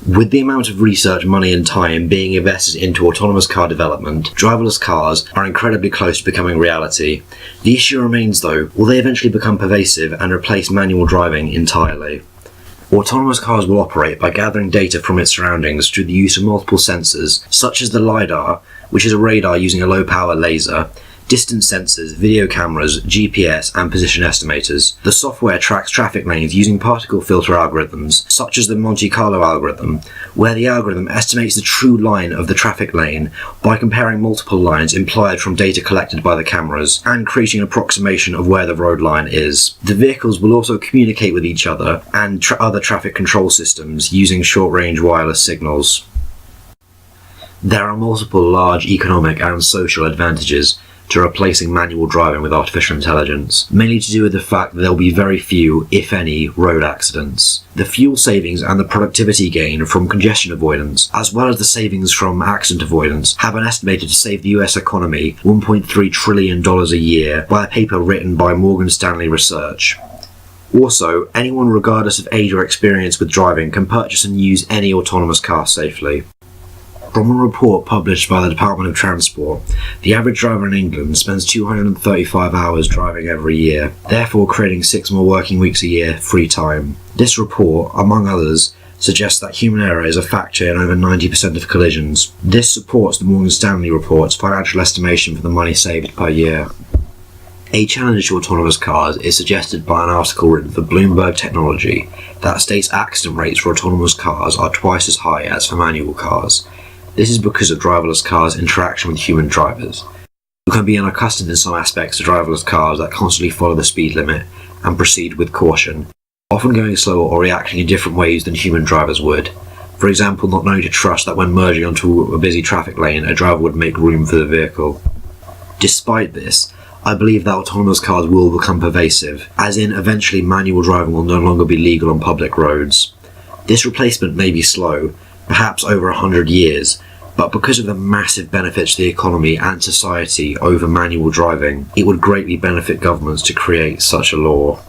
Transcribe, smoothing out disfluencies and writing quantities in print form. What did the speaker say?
With the amount of research, money and time being invested into autonomous car development, driverless cars are incredibly close to becoming reality. The issue remains though, will they eventually become pervasive and replace manual driving entirely? Autonomous cars will operate by gathering data from its surroundings through the use of multiple sensors, such as the LiDAR, which is a radar using a low-power laser, distance sensors, video cameras, GPS, and position estimators. The software tracks traffic lanes using particle filter algorithms, such as the Monte Carlo algorithm, where the algorithm estimates the true line of the traffic lane by comparing multiple lines implied from data collected by the cameras, and creating an approximation of where the road line is. The vehicles will also communicate with each other and other traffic control systems using short-range wireless signals. There are multiple large economic and social advantages to replacing manual driving with artificial intelligence, mainly to do with the fact that there will be very few, if any, road accidents. The fuel savings and the productivity gain from congestion avoidance, as well as the savings from accident avoidance, have been estimated to save the US economy $1.3 trillion a year by a paper written by Morgan Stanley Research. Also, anyone regardless of age or experience with driving can purchase and use any autonomous car safely. From a report published by the Department of Transport, the average driver in England spends 235 hours driving every year, therefore creating 6 more working weeks a year free time. This report, among others, suggests that human error is a factor in over 90% of collisions. This supports the Morgan Stanley report's financial estimation for the money saved per year. A challenge to autonomous cars is suggested by an article written for Bloomberg Technology that states accident rates for autonomous cars are twice as high as for manual cars. This is because of driverless cars' interaction with human drivers, who can be unaccustomed in some aspects to driverless cars that constantly follow the speed limit and proceed with caution, often going slower or reacting in different ways than human drivers would. For example, not knowing to trust that when merging onto a busy traffic lane, a driver would make room for the vehicle. Despite this, I believe that autonomous cars will become pervasive, as in eventually manual driving will no longer be legal on public roads. This replacement may be slow, perhaps over 100 years, but because of the massive benefits to the economy and society over manual driving, it would greatly benefit governments to create such a law.